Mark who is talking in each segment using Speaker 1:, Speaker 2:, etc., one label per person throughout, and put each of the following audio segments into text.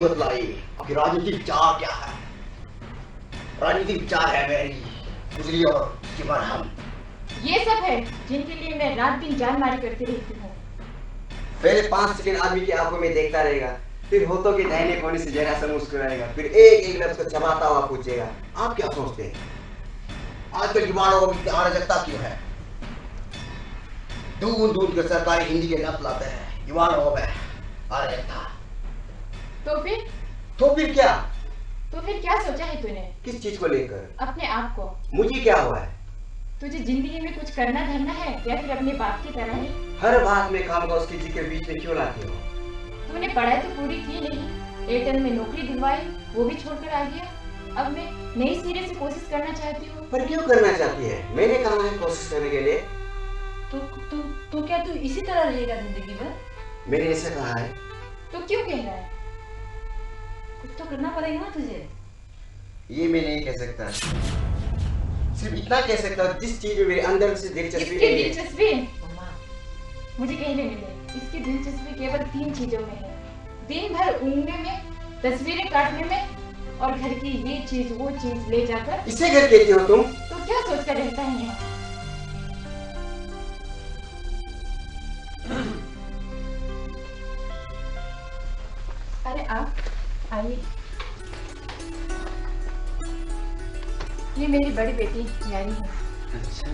Speaker 1: बतलाई आपकी राजनीतिक विचार क्या है। राजनीतिक विचार है मेरी गुजरी और जीवन हम
Speaker 2: ये सब है जिनके लिए मैं रात दिन जान मारी करती रहती हूँ।
Speaker 1: पहले 5 सेकंड आदमी की आंखों में देखता रहेगा, फिर होठों के दाहिने कोने से जरा सा मुस्कुराएगा, फिर एक एक लफ्ज को चबाता हुआ पूछेगा आप क्या सोचते हैं आजकल युवाओं को इतनी अराजकता क्यों है। दूर दूर के सरकारी हिंदी के लफ्ज लाते हैं युवाओं में अराजकता। तो फिर क्या
Speaker 2: सोचा है तूने?
Speaker 1: किस चीज को लेकर?
Speaker 2: अपने आप को।
Speaker 1: मुझे क्या हुआ है?
Speaker 2: तुझे जिंदगी में कुछ करना धरना है या फिर अपने बाप की तरह है?
Speaker 1: हर बात में काम का उसकी जिक्र बीच में क्यों लाती हो?
Speaker 2: तूने पढ़ाई तो पूरी की नहीं, एयरटेल में नौकरी दिलवाई, वो भी छोड़कर आ गया। अब मैं नई सिरे से कोशिश करना चाहती हूँ।
Speaker 1: पर क्यों करना चाहती है? मैंने कहा है कोशिश करने के लिए।
Speaker 3: तो क्या तू इसी तरह रहेगा जिंदगी भर?
Speaker 1: मैंने ऐसा कहा है।
Speaker 2: तो क्यों कह रहा है?
Speaker 3: कुछ तो करना पड़ेगा ना तुझे।
Speaker 1: ये मैं नहीं कह सकता, सिर्फ इतना कह सकता हूँ जिस चीज में मेरे अंदर से दिलचस्पी नहीं है।
Speaker 2: दिलचस्पी मुझे कहने मिले, इसकी दिलचस्पी केवल 3 चीजों में है। दिन भर ऊँघने में, तस्वीरें काटने में और घर की ये चीज वो चीज ले जाकर।
Speaker 1: इसे घर कहती हो तुम?
Speaker 2: तो क्या सोचकर रहता है यहाँ? अरे आप आइए। ये मेरी बड़ी बेटी यानी है।
Speaker 1: अच्छा।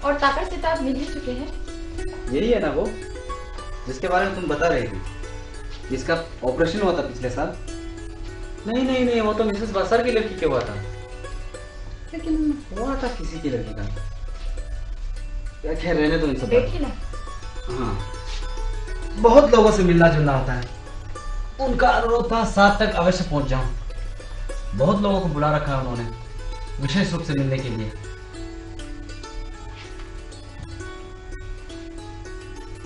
Speaker 2: और ताकर से तो आप मिल ही चुके हैं।
Speaker 4: यही है ना वो जिसके बारे में तुम बता रही थी, जिसका ऑपरेशन हुआ था पिछले साल? नहीं, वो तो मिसेस बसर की लड़की के हुआ था, लेकिन हुआ था किसी की लड़की का। क्या खैर रहने तो इन सब।
Speaker 2: देखिए ना।
Speaker 4: हाँ, बहुत लोगों से मिलना जुलना होता है। उनका अनुरोध था 7 तक अवश्य पहुंच जाऊं। बहुत लोगों को बुला रखा है उन्होंने, विशेष रूप से मिलने के लिए।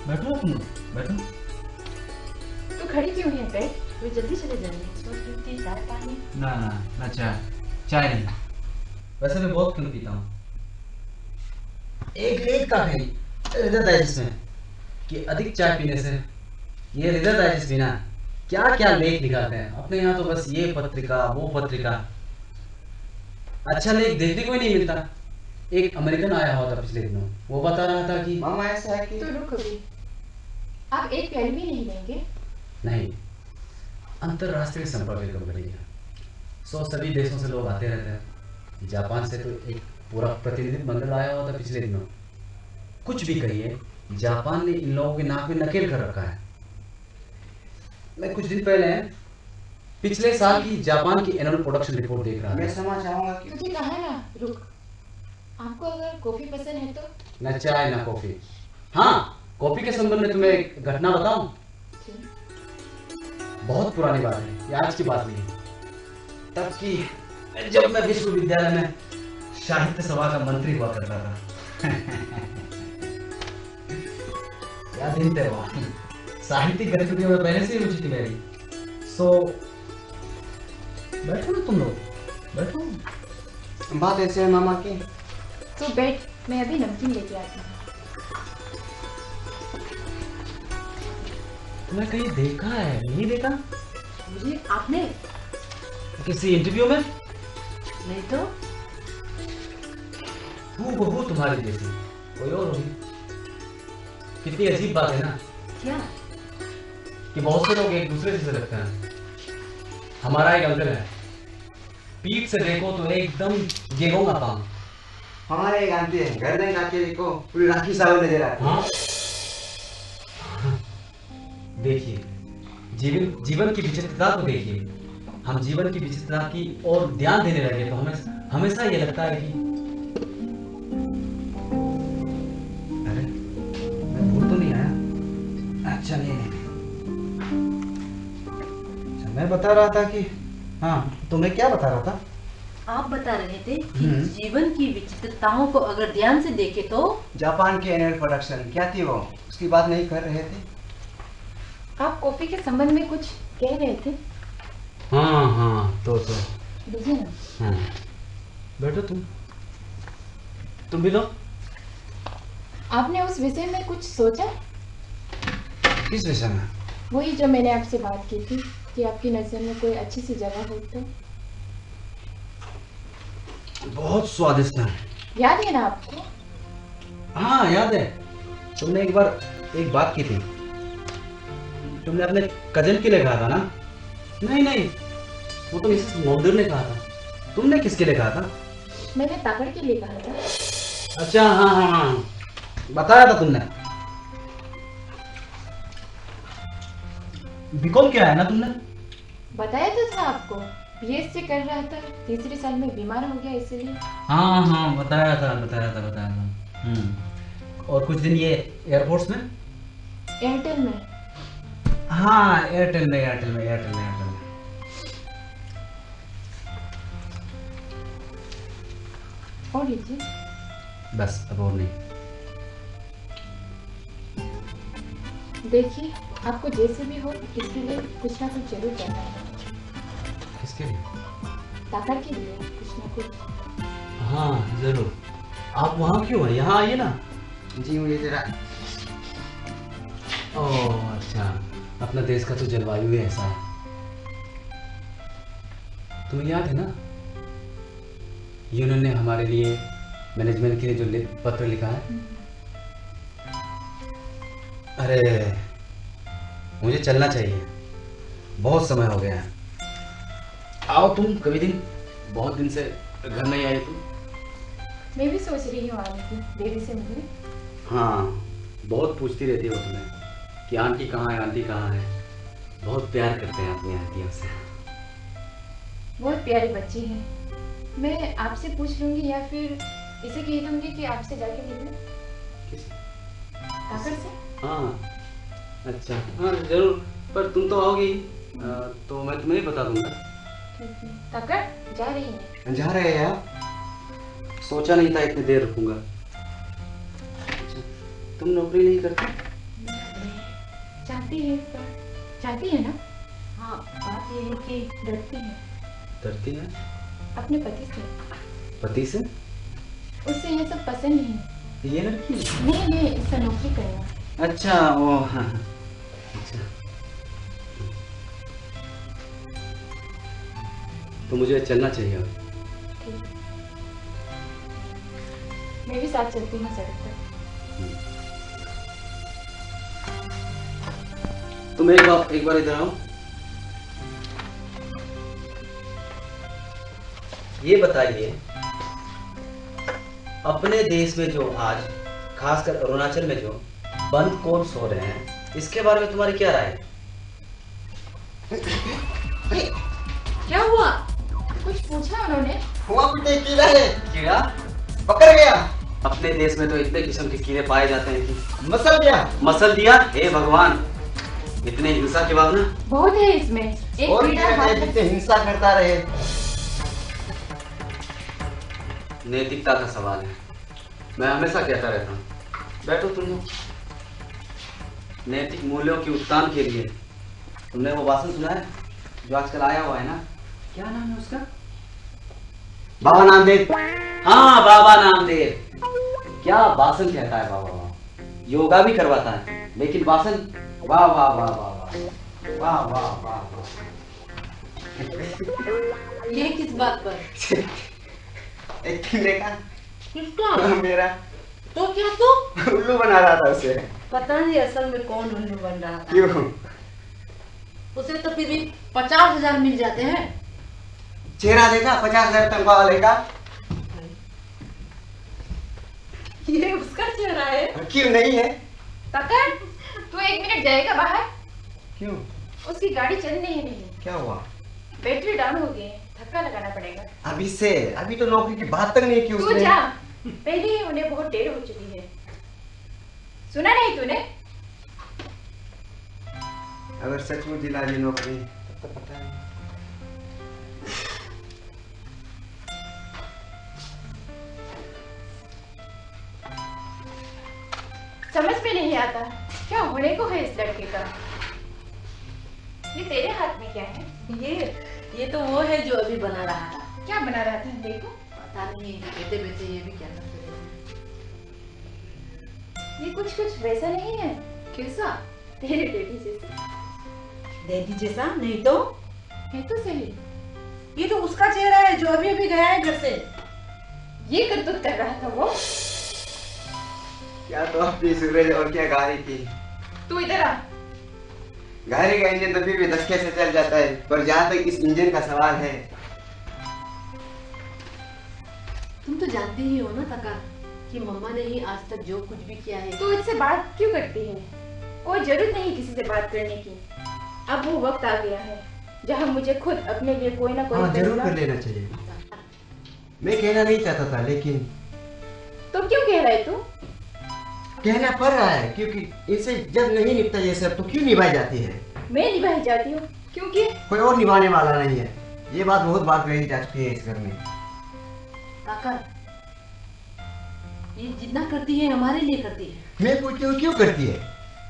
Speaker 4: बैठो तुम, बैठो।
Speaker 2: तो खड़ी क्यों है? बैठ, तो जल्दी चले जाएंगे। चाय पानी?
Speaker 4: ना चाय नहीं। वैसे मैं बहुत कम पीता हूँ। एक लेख का कहीं हृदय डाइजेस्ट में कि अधिक चाय पीने से ये हृदय डाइजेस्ट बिना क्या क्या लेख निकालते हैं अपने यहाँ। तो बस ये पत्रिका वो पत्रिका, अच्छा लेख देखने को ही नहीं मिलता। एक अमेरिकन आया हुआ था पिछले दिनों, वो बता रहा था कि
Speaker 1: मामा ऐसा है कि
Speaker 2: तो रुको भी, आप एक प्याली भी नहीं लेंगे?
Speaker 4: नहीं, अंतरराष्ट्रीय संपर्क एकदम बढ़िया। 100 सभी देशों से लोग आते रहते हैं। जापान से तो एक पूरा प्रतिनिधि मंडल आया हुआ था पिछले दिनों। कुछ भी कहिए, जापान ने इन लोगों के नाक में नकेल कर रखा है। मैं कुछ दिन पहले पिछले साल की जापान की एनुअल प्रोडक्शन रिपोर्ट देख रहा था।
Speaker 1: मैं समझ चाहूंगा कि
Speaker 2: तुझे कहा ना रुक। आपको अगर कॉफी पसंद है तो?
Speaker 4: न चाय न कॉफी। हाँ, कॉफी के संबंध में तुम्हें एक घटना बताऊं? बहुत पुरानी बात है, ये आज की बात नहीं। तब की जब मैं विश्वविद्यालय में साहित्य सभा का मंत्री हुआ करता था। क्या दिन थे वो। साहित्यिक गतिविधियों में पहले से ही रुचि थी मेरी। बैठो ना तुम लोग, बैठो।
Speaker 1: बात ऐसे है मामा की।
Speaker 2: तो बैठ, मैं अभी नमकीन लेके आती हूँ।
Speaker 4: तुम्हें कहीं देखा है? नहीं देखा?
Speaker 3: मुझे आपने?
Speaker 4: किसी इंटरव्यू में?
Speaker 3: नहीं तो।
Speaker 4: हूबहू तुम्हारी जैसी कोई और होगी। कितनी अजीब बात है ना
Speaker 3: क्या?
Speaker 4: कि बहुत से लोग एक दूसरे से लगते हैं। हमारा एक अंकल है, पीठ से देखो तो एकदम गेहूं का काम।
Speaker 1: हमारे एक आंटी है, गर्दन काट के देखो पूरी राखी सावल नजर आती है।
Speaker 4: हाँ? देखिए, जीवन की विचित्रता को देखिए। हम जीवन की विचित्रता की ओर ध्यान देने लगे तो हमें हमेशा ये लगता है कि अरे मैं भूल तो नहीं आया। अच्छा नहीं। अच्छा, मैं बता रहा था कि हाँ, तुम्हें क्या बता रहा था?
Speaker 3: आप बता रहे थे कि जीवन की विचित्रताओं को अगर ध्यान से देखे तो
Speaker 1: जापान की एनुअल प्रोडक्शन क्या थी वो, उसकी बात नहीं कर रहे थे?
Speaker 2: आप कॉफी के संबंध में कुछ कह रहे थे?
Speaker 4: हाँ, तो
Speaker 2: दीजिए ना।
Speaker 4: हाँ, बैठो तुम भी लो।
Speaker 2: आपने उस विषय में कुछ सोचा?
Speaker 4: किस विषय में?
Speaker 2: वही जो मैंने आपसे बात की थी कि आपकी नज़र में कोई अच्छी सी जगह हो तो।
Speaker 4: बहुत स्वादिष्ट है।
Speaker 2: याद है ना आपको?
Speaker 4: हाँ याद है, तुमने एक बार एक बात की थी, तुमने अपने कजन के लिए कहा था ना? नहीं नहीं, वो तो मिसेस मोंडर ने कहा था। तुमने किसके लिए कहा था?
Speaker 2: मैंने ताकड़ के लिए कहा था।
Speaker 4: अच्छा हाँ हाँ हाँ, बताया था तुमने। बीकॉम किया है ना तुमने?
Speaker 2: बताया तो था आपको, बीएससी कर रहा था, तीसरे साल में बीमार हो गया इसलिए।
Speaker 4: हाँ हाँ बताया था। और कुछ दिन ये एयरफोर्स में?
Speaker 2: एयरटेल में।
Speaker 4: हाँ एयरटेल में।
Speaker 2: और लीजिए।
Speaker 4: बस अब और नहीं।
Speaker 2: देखिए, आपको जैसे भी हो इसके लिए कुछ ना कुछ जरूर करना है।
Speaker 4: किसके लिए?
Speaker 2: ताकड़ के लिए कुछ ना कुछ।
Speaker 4: हाँ जरूर। आप वहाँ क्यों हैं? यहाँ आइए ना।
Speaker 1: जी मुझे जरा
Speaker 4: ओह अच्छा, अपना देश का तो जलवायु ही ऐसा है। तुम्हें याद है ना, यूनियन ने हमारे लिए मैनेजमेंट के लिए जो पत्र लिखा है? अरे मुझे चलना चाहिए, बहुत समय हो गया है। आओ तुम कभी दिन, बहुत दिन से घर नहीं आए तुम।
Speaker 2: मैं भी सोच रही हूँ आने की, बेबी से मिलने।
Speaker 4: हाँ बहुत पूछती रहती हो तुम्हें कि आंटी कहाँ है, आंटी कहाँ है। बहुत प्यार करते हैं अपनी आंटियों से।
Speaker 2: बहुत प्यारी बच्ची है। मैं आपसे पूछ लूंगी या फिर इसे कह दूंगी कि आपसे जाके मिलने।
Speaker 4: किस?
Speaker 2: ताकड़ से।
Speaker 4: हाँ अच्छा, हाँ जरूर, पर तुम तो आओगी तो मैं तुम्हें बता दूंगा।
Speaker 2: ठीक है। ताकड़ जा रही है।
Speaker 1: जा रहे हैं आप?
Speaker 4: सोचा नहीं था इतनी देर रुकूंगा। अच्छा, तुम नौकरी नहीं करती?
Speaker 2: चाहती है पर चाहती है ना।
Speaker 3: हाँ बात ये है कि
Speaker 2: डरती है
Speaker 4: डरती है?
Speaker 2: अपने पति से।
Speaker 4: पति से?
Speaker 2: उससे ये सब पसंद नहीं।
Speaker 4: ये लड़की?
Speaker 2: नहीं इसका नौकरी करना।
Speaker 4: अच्छा वो हाँ अच्छा, तो मुझे चलना चाहिए अब।
Speaker 2: ठीक। मैं भी साथ चलती हूँ सड़क पर।
Speaker 4: तुम एक बार इधर आओ। ये बताइए, अपने देश में जो आज खासकर अरुणाचल में जो बंद कोर्स हो रहे हैं, इसके बारे में तुम्हारी क्या राय है?
Speaker 3: क्या हुआ?
Speaker 2: कुछ पूछा उन्होंने?
Speaker 1: हुआ कुछ नहीं, कीड़ा है,
Speaker 4: कीड़ा
Speaker 1: पकड़ गया।
Speaker 4: अपने देश में तो इतने किस्म के कीड़े पाए जाते हैं कि
Speaker 1: मसल गया।
Speaker 4: मसल दिया। हे भगवान, इतने हिंसा के बाद ना।
Speaker 2: बहुत है इसमें। एक
Speaker 1: और
Speaker 2: कीड़ा
Speaker 1: कीड़ा
Speaker 2: हाथ
Speaker 1: है जिससे हिंसा करता रहे।
Speaker 4: नैतिकता का सवाल है। मैं हमेशा कहता रहता हूँ, बैठो तुम लोग। नैतिक मूल्यों के उत्थान के लिए तुमने वो भाषण सुना है जो आजकल आया हुआ है ना? क्या नाम है उसका?
Speaker 1: बाबा नामदेव।
Speaker 4: हाँ बाबा नामदेव। क्या भाषण कहता है बाबा। वाह, योगा भी करवाता है, लेकिन भाषण वाह वाह वाह वाह वाह वाह वाह वाह वाह।
Speaker 3: ये किस बात पर?
Speaker 1: एक दिन देखा
Speaker 3: किसका?
Speaker 1: मेरा
Speaker 3: तो क्या तू?
Speaker 1: उल्लू बना रहा था उसे।
Speaker 3: पता नहीं असल में कौन उल्लू बन रहा था।
Speaker 1: क्यों?
Speaker 3: उसे तो फिर भी 50,000 मिल जाते हैं।
Speaker 1: चेहरा देखा 50,000 तनख्वाह वाले का।
Speaker 3: ये उसका चेहरा है।
Speaker 1: क्यों नहीं है?
Speaker 2: ताकड़, तू 1 मिनट जाएगा बाहर?
Speaker 1: क्यों?
Speaker 2: उसकी गाड़ी चल नहीं रही।
Speaker 1: क्या हुआ?
Speaker 2: बैटरी डाउन हो गई है, धक्का लगाना पड़ेगा।
Speaker 1: अभी तो नौकरी की बात तक नहीं की
Speaker 2: तू
Speaker 1: उसने।
Speaker 2: जा, पहले ही उन्हें बहुत देर हो चुकी है। सुना नहीं तूने?
Speaker 1: अगर सचमुच दिला दी नौकरी तब तो पता नहीं।
Speaker 2: समझ में नहीं आता क्या होने को है इस लड़के का। ये तेरे हाथ में क्या है?
Speaker 3: ये तो वो है जो अभी बना रहा था।
Speaker 2: क्या बना रहा था देखो।
Speaker 3: पता नहीं बैठे बैठे ये भी क्या करते थे।
Speaker 2: ये कुछ वैसा नहीं है
Speaker 3: कैसा?
Speaker 2: तेरे बेटी जैसे।
Speaker 3: डैडी जैसा नहीं तो।
Speaker 2: है तो सही।
Speaker 3: ये तो उसका चेहरा है जो अभी अभी गया है घर से।
Speaker 2: ये करतूत कर रहा था वो।
Speaker 1: क्या तो अपनी सूरज और क्या गाड़ी की।
Speaker 2: तू इधर आ।
Speaker 1: गाड़ी का इंजन तो फिर भी धक्के से चल जाता है, पर जहाँ तक इस इंजन का सवाल है।
Speaker 3: तुम तो जानते ही हो ना तका कि मम्मा ने ही आज तक जो कुछ भी किया है।
Speaker 2: तू इससे बात क्यों करती है? कोई जरूरत नहीं किसी से बात करने की। अब वो वक्त आ गया है जहाँ मुझे खुद अपने लिए कोई ना कोई
Speaker 1: जरूर कर लेना चाहिए। मैं कहना नहीं चाहता था, लेकिन
Speaker 2: तो क्यों कह रहा है तू?
Speaker 1: कहना पड़ रहा है, क्योंकि इनसे जब नहीं निपटा ये सब तो क्यों निभाई जाती है।
Speaker 2: मैं निभाई जाती हूँ क्योंकि
Speaker 1: कोई और निभाने वाला नहीं है। ये बात बहुत बार कही जा चुकी है इस घर में।
Speaker 3: ताकर, ये जितना करती है हमारे लिए करती है।
Speaker 1: मैं पूछती हूँ क्यों करती है,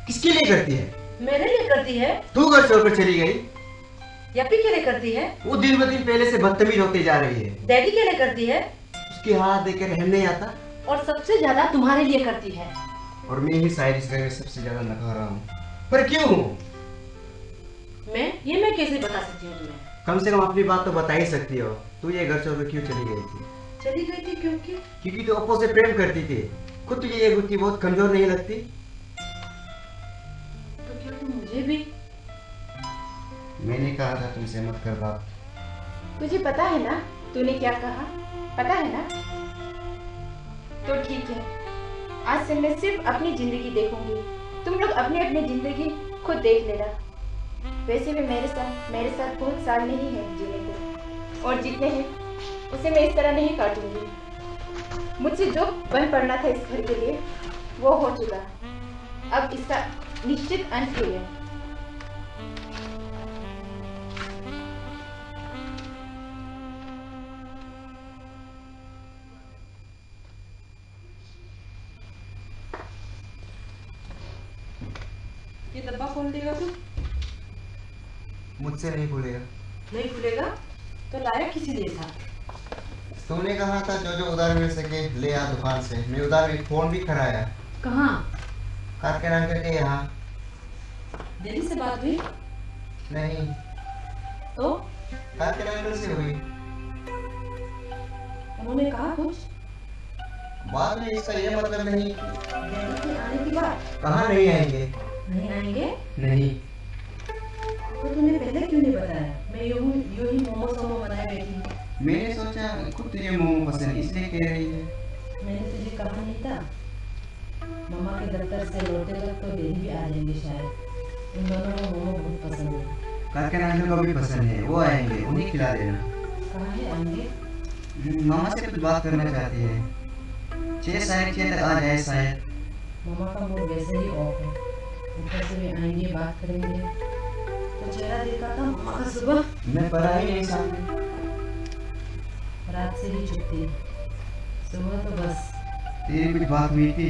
Speaker 1: किसके लिए करती है?
Speaker 3: मेरे लिए करती है।
Speaker 1: तू घर छोड़कर चली गई,
Speaker 3: यप्पी के लिए करती है।
Speaker 1: वो दिन ब दिन पहले से बदतमीज होती जा रही है।
Speaker 3: डैडी के लिए करती है।
Speaker 1: उसकी हाथ देकर रहने नहीं आता।
Speaker 3: और सबसे ज्यादा तुम्हारे लिए करती है।
Speaker 1: और मैं ही शायद इस घर में सबसे ज्यादा नकारा हूँ। पर क्यों?
Speaker 3: मैं कैसे बता सकती हूँ तुम्हें?
Speaker 1: कम से कम अपनी बात तो बता ही सकती हो। तू ये घर छोड़कर क्यों चली गई थी?
Speaker 3: चली गई थी क्योंकि
Speaker 1: तू अपो से प्रेम करती थी। खुद तुझे ये गुत्ती बहुत कमजोर नहीं लगती?
Speaker 3: तो क्या तुम मुझे भी?
Speaker 1: मैंने कहा था तुमसे मत कर बात।
Speaker 2: तुझे पता है ना तूने क्या कहा? पता है ना? तो ठीक है, आज से मैं सिर्फ अपनी जिंदगी देखूंगी। तुम लोग अपनी अपनी जिंदगी खुद देख लेना। वैसे भी मेरे साथ बहुत साल नहीं है जीने को, और जितने हैं उसे मैं इस तरह नहीं काटूंगी। मुझसे जो बन पड़ना था इस घर के लिए वो हो चुका। अब इसका निश्चित अंत ही है।
Speaker 3: ये डब्बा खोल देगा तू?
Speaker 1: मुझसे नहीं खुलेगा।
Speaker 3: नहीं खुलेगा तो लाया किसी लिए था?
Speaker 1: तुमने कहा था जो जो उधार मिल सके ले आ दुकान से। मैं उधार में फोन भी कराया।
Speaker 3: कहाँ?
Speaker 1: कारके अंकल के यहाँ।
Speaker 3: दिल्ली से बात हुई?
Speaker 1: नहीं,
Speaker 3: तो
Speaker 1: कारके अंकल से हुई।
Speaker 3: उन्होंने कहा कुछ?
Speaker 1: बाद में इसका ये मतलब नहीं।
Speaker 3: दिल्ली के आने की बात?
Speaker 1: कहाँ नहीं आएंगे?
Speaker 3: नहीं आएंगे?
Speaker 1: नहीं।
Speaker 3: तो तूने पहले क्यों नहीं बताया? मैं यूं ही मोमो सोमो बनाए बैठी।
Speaker 1: मैंने सोचा खुद तुझे मोमो पसंद इसलिए कह रही है।
Speaker 3: मैंने तुझे कहा नहीं था? मम्मा के दफ्तर से लौटे तक तो डेली भी आ जाएंगे शायद। उन दोनों को मोमो बहुत पसंद है।
Speaker 1: कारके अंकल को भी पसंद है, वो आएंगे, उन्हें खिला देना।
Speaker 3: कहाँ है आएंगे?
Speaker 1: मामा से कुछ बात करना चाहती है। 6 तक आ जाए शायद।
Speaker 3: मम्मा का मूड वैसे ही ऑफ है, ऊपर से भी आएंगे बात करेंगे। तो चेहरा देखा था मम्मा का सुबह?
Speaker 1: मैं पढ़ा ही नहीं सामने।
Speaker 3: रात से ही चुप थी, सुबह तो बस
Speaker 1: तेरी कुछ बात हुई थी?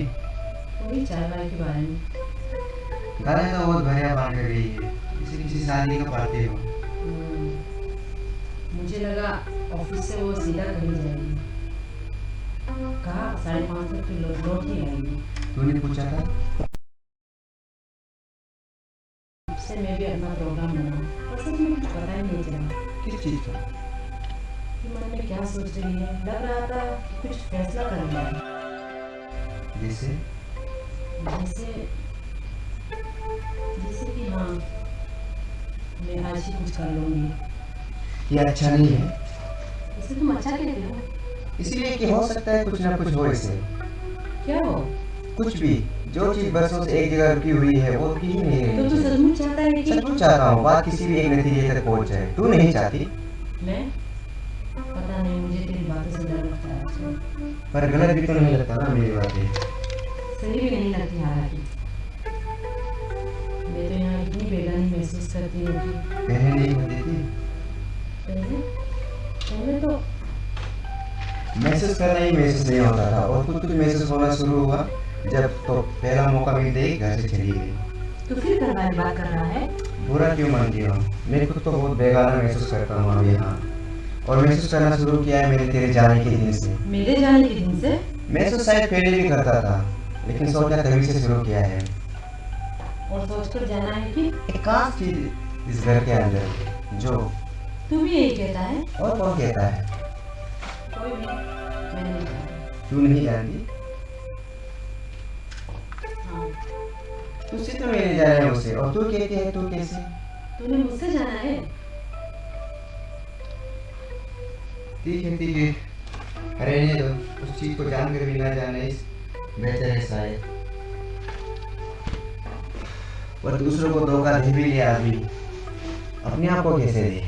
Speaker 3: वही चाय वाय के बारे में।
Speaker 1: गाना तो बहुत बढ़िया बात कर रही है, इसे किसी शादी का पार्टी हो।
Speaker 3: मुझे लगा ऑफिस से वो सीधा कहीं जाएगी। कहा 5:30 तक तो लौट ही आएगी।
Speaker 1: तूने पूछा था?
Speaker 3: से मैं भी अपना प्रोग्राम बनाऊं, पर सच में कुछ पता ही नहीं चला।
Speaker 1: किस चीज का?
Speaker 3: कि मन में क्या सोच रही है। लग रहा था कि कुछ फैसला कर लिया है।
Speaker 1: जैसे
Speaker 3: जैसे कि हाँ, मैं आज ही कुछ कर लूंगी।
Speaker 1: ये अच्छा नहीं है।
Speaker 3: इसे तुम अच्छा कहते हो?
Speaker 1: इसलिए कि हो सकता है कुछ ना कुछ हो इसे।
Speaker 3: क्या हो?
Speaker 1: कुछ भी, जो चीज बरसों से एक जगह रुकी हुई है वो रुकी ही नहीं
Speaker 3: तो
Speaker 1: रही।
Speaker 3: तू सचमुच चाहता है कि?
Speaker 1: सचमुच चाहता हूँ बात किसी भी एक नतीजे तक पहुँच जाए। तू नहीं चाहती?
Speaker 3: मैं? पता नहीं, मुझे तेरी बातों से डर लगता है आजकल।
Speaker 1: पर गलत भी तो नहीं लगता ना मेरी बातें?
Speaker 3: सही भी नहीं लगती हालांकि। मैं तो यहाँ इतनी बेगानी महसूस करती हूँ कि
Speaker 1: पहले नहीं होती थी।
Speaker 3: पहले तो
Speaker 1: महसूस करना ही महसूस नहीं होता था, और कुछ कुछ महसूस होना शुरू हुआ जब तो पहला मौका मिलते ही घर से चली गई।
Speaker 3: तो फिर घर वाली बात कर रहा है?
Speaker 1: बुरा क्यों मानती हो? मैं खुद तो बहुत बेगाना महसूस करता हूँ अब यहाँ, और महसूस करना शुरू किया है मैंने तेरे जाने के दिन से।
Speaker 3: मेरे जाने के दिन से?
Speaker 1: महसूस शायद पहले भी करता था, लेकिन सोचना तभी से शुरू किया है।
Speaker 3: और सोचकर जाना है कि
Speaker 1: एक खास चीज इस घर के अंदर जो
Speaker 3: तू भी यही कहता है?
Speaker 1: और कौन कहता है?
Speaker 3: कोई भी, मैं नहीं जानती।
Speaker 1: तू नहीं जानती?
Speaker 3: हाँ,
Speaker 1: तुझसे तो मैंने जाना है उसे, और तू कहती है तू कैसे?
Speaker 3: तूने मुझसे जाना है?
Speaker 1: ठीक है, रहने दो। उस चीज को जानकर भी ना जाने इस बेहतर है शायद। पर दूसरों को धोखा दे भी लिया आदमी, अपने आप को कैसे दे?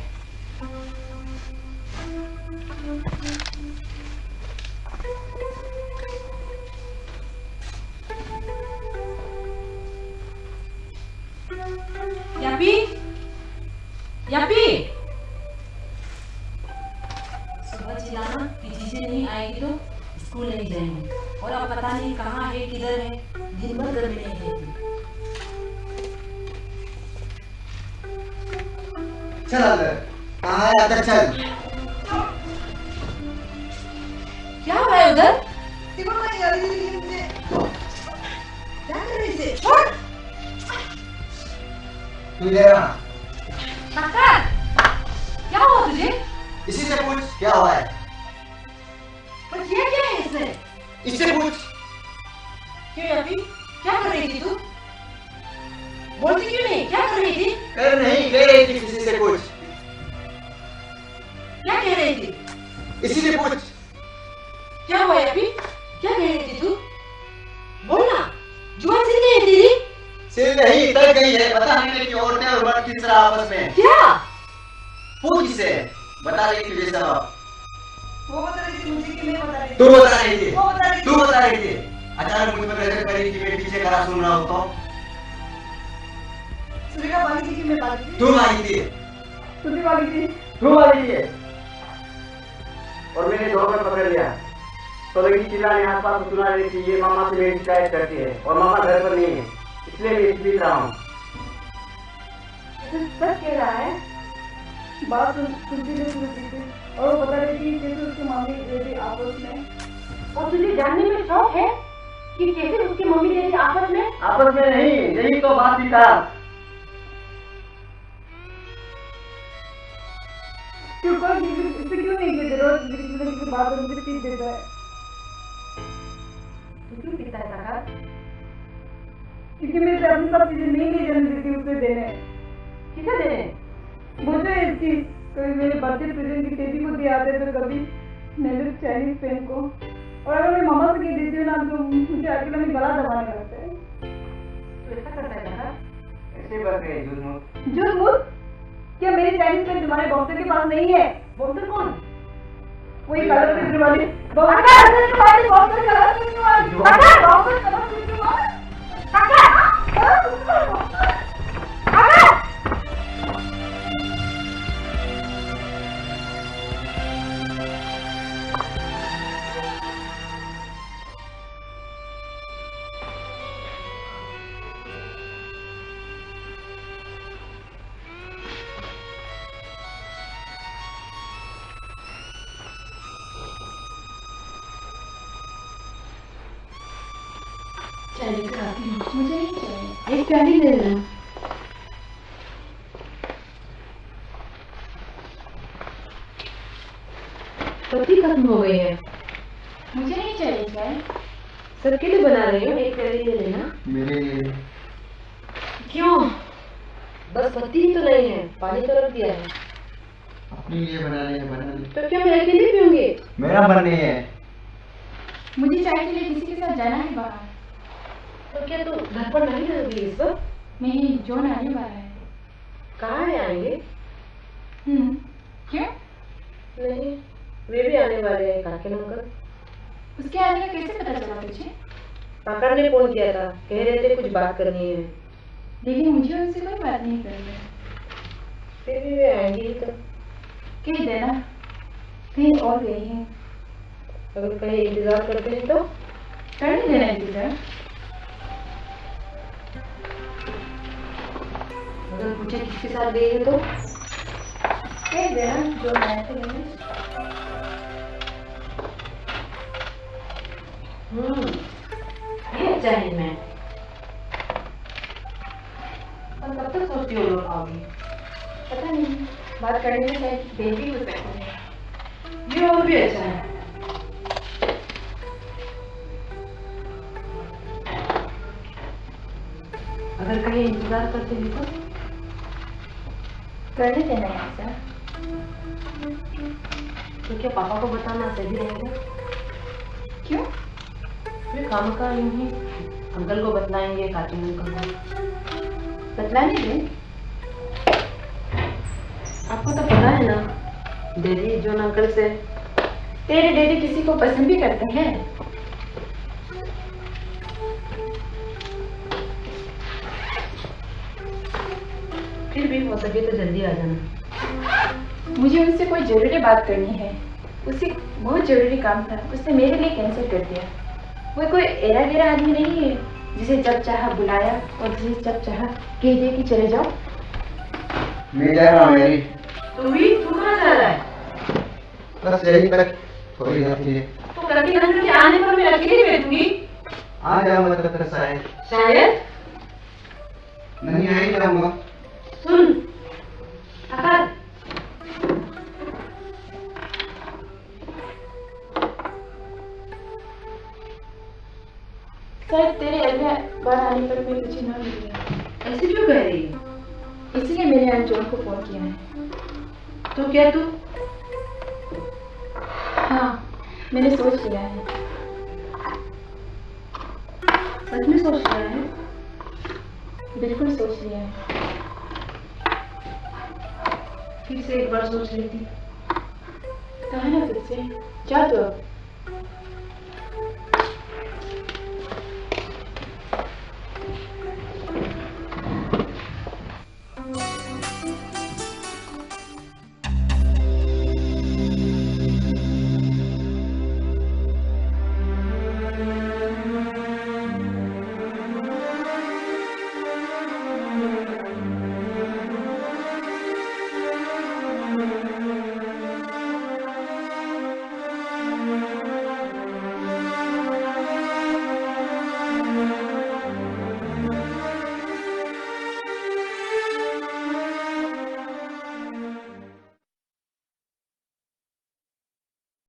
Speaker 3: यापी, यापी, सुबह चिल्लाना कि चीजें नहीं आएगी तो स्कूल नहीं जाएंगे, और अब पता नहीं कहाँ है किधर है, दिन भर घर में नहीं रहती।
Speaker 1: चल अंदर, कहाँ है अंदर चल।
Speaker 3: क्या हो रहा है उधर?
Speaker 5: क्या कर रही थी? छोड़!
Speaker 1: तू इधर आ।
Speaker 3: डॉक्टर, क्या हुआ तुझे?
Speaker 1: इसी से पूछ क्या हुआ है।
Speaker 3: पर ये क्या है इसमें?
Speaker 1: इससे पूछ।
Speaker 3: क्यों यापी, क्या कर रही थी तू? बोलती क्यों नहीं? क्या कर रही थी?
Speaker 1: कर नहीं कह रही थी, किसी से पूछ।
Speaker 3: क्या कह रही थी?
Speaker 1: इसी से पूछ।
Speaker 3: क्या हुआ यापी? क्या कह रही थी तू? बोलना, जुआ सिल गई है तेरी?
Speaker 1: सिर नहीं तक गई है, बता नहीं कि औरतें और मर्द किस तरह आपस में।
Speaker 3: क्या?
Speaker 1: पूछ इसे, बता रही तुझे सब।
Speaker 5: वो बता रही थी मुझे कि मैं बता रही थी।
Speaker 1: तू बता रही थी।
Speaker 5: वो बता रही थी।
Speaker 1: तू बता रही थी। अचानक मुझ पर नजर पड़ी कि मैं पीछे खड़ा सुन रहा हूँ तो
Speaker 5: सुरेखा भागी थी कि मैं भागी थी?
Speaker 1: तू आई थी।
Speaker 5: तू भी भागी थी?
Speaker 1: तू आई है। और मैंने दौड़ पकड़ लिया तो लगी चिल्लाने आसपास सुना रही थी ये मामा से मेरी शिकायत करती है, और मामा घर पर नहीं है, इसलिए मैं इस रहा हूँ।
Speaker 5: सच कह रहा है? बात सुनती थी और वो बता रही थी कैसे उसकी मम्मी डैडी आपस में।
Speaker 2: और तुझे जानने में शौक है कि कैसे उसकी मम्मी डैडी आपस में?
Speaker 1: आपस में नहीं, यही तो बात थी था।
Speaker 5: क्यों नहीं कहते? रोज किसी बात मुझे पीट देता है।
Speaker 2: तू क्यों पीता है काका?
Speaker 5: क्योंकि मैं अपनी सब चीजें नहीं जाने देती उसे देने।
Speaker 2: किसे देने?
Speaker 5: मुझे इसकी कभी मेरे बर्थडे प्रेजेंट की टेडी को दिया आते तो कभी मेरे चाइनीज पेन को, और अगर मैं मामा से कह देती हूँ ना तो मुझे अकेला में गला दबाने लगता है।
Speaker 2: तू ऐसा करता है काका?
Speaker 1: ऐसे बात है झूठ।
Speaker 5: झूठ? क्या मेरी चाइनीज पेन तुम्हारे बॉक्सर के पास नहीं है?
Speaker 2: बॉक्सर कौन?
Speaker 5: वही कलर पेंसिल वाली बॉक्सर वाली कलर पेंसिल वाली बॉक्सर कलर पेंसिल वाली।
Speaker 2: चाय लेकर आती हूँ। मुझे नहीं चाहिए। एक प्याली दे देना।
Speaker 3: पत्ती खत्म हो गई है।
Speaker 2: मुझे नहीं चाहिए चाय।
Speaker 3: सबके लिए बना रही हो, एक प्याली ले लेना।
Speaker 1: मेरे लिए
Speaker 3: क्यों? बस पत्ती ही तो नहीं है, पानी तो रख दिया है।
Speaker 1: अपने लिए बनाने हैं, बना ले।
Speaker 3: तो क्या मैं अकेले पीऊंगी?
Speaker 1: मेरा बनने है।
Speaker 2: मुझे चाय के लिए किसी के साथ जाना है बाहर।
Speaker 3: तो क्या तू घर पर नहीं रहोगी इस वक्त?
Speaker 2: नहीं, जॉन आने वाला है।
Speaker 3: कहाँ है आएंगे?
Speaker 2: क्यों?
Speaker 3: नहीं, वे भी आने वाले हैं, काके अंकल।
Speaker 2: उसके आने का कैसे पता चला तुझे?
Speaker 3: पापा ने फोन किया था, कह रहे थे कुछ बात करनी है।
Speaker 2: लेकिन मुझे उनसे कोई बात नहीं करनी।
Speaker 3: फिर भी वे आएंगे ही तो।
Speaker 2: कह देना कहीं और गई है।
Speaker 3: अगर कहीं इंतजार करते हैं तो
Speaker 2: करने देना इंतजार।
Speaker 3: अगर पूछे किसके साथ गई है तो
Speaker 2: कह देना जो मैं थे नहीं।
Speaker 3: ये अच्छा है। मैं और कब तक सोचती हो लोग आओगी?
Speaker 2: पता नहीं, बात करने में शायद देर भी हो सकती है।
Speaker 3: ये और भी अच्छा है। अगर कहीं इंतजार करते हैं तो
Speaker 2: करने देना है ऐसा।
Speaker 3: तो क्या पापा को बताना सही रहेगा?
Speaker 2: क्यों?
Speaker 3: फिर खामखा यूं ही अंकल को बतलाएंगे, कार्टून अंकल को।
Speaker 2: बतलाने दें।
Speaker 3: आपको तो पता है ना डैडी जोन अंकल से।
Speaker 2: तेरे डैडी किसी को पसंद भी करते हैं?
Speaker 3: फिर भी हो सके तो जल्दी आ जाना।
Speaker 2: मुझे उससे कोई जरूरी बात करनी है। उसे बहुत जरूरी काम था, उसने मेरे लिए कैंसिल कर दिया। वो कोई एरा गेरा आदमी नहीं है जिसे जब चाहा बुलाया और जिसे जब चाहा कह दिया कि चले जाओ।
Speaker 1: मैं जा रहा हूँ मेरी।
Speaker 3: तू भी तू कहाँ जा रहा है?
Speaker 1: बस यही तक थोड़ी जाती है।
Speaker 3: तो करती अंकल के आने पर मैं अकेली बैठूंगी।
Speaker 1: आ जाऊंगा तब तक शायद।
Speaker 3: शायद
Speaker 1: नहीं आ ही जाऊंगा।
Speaker 3: सुन आकाश,
Speaker 2: शायद तेरे अगले बार आने पर मैं तुझे ना मिलूंगी।
Speaker 3: ऐसे क्यों कह रही है?
Speaker 2: इसलिए मैंने अंजोन को फोन किया है।
Speaker 3: तो क्या तू?
Speaker 2: हाँ, मैंने सोच लिया है।
Speaker 3: सच में सोच रहा है?
Speaker 2: बिल्कुल सोच लिया है।
Speaker 3: फिर से एक बार सोच लेती।
Speaker 2: कहा ना फिर से, जा तो अब।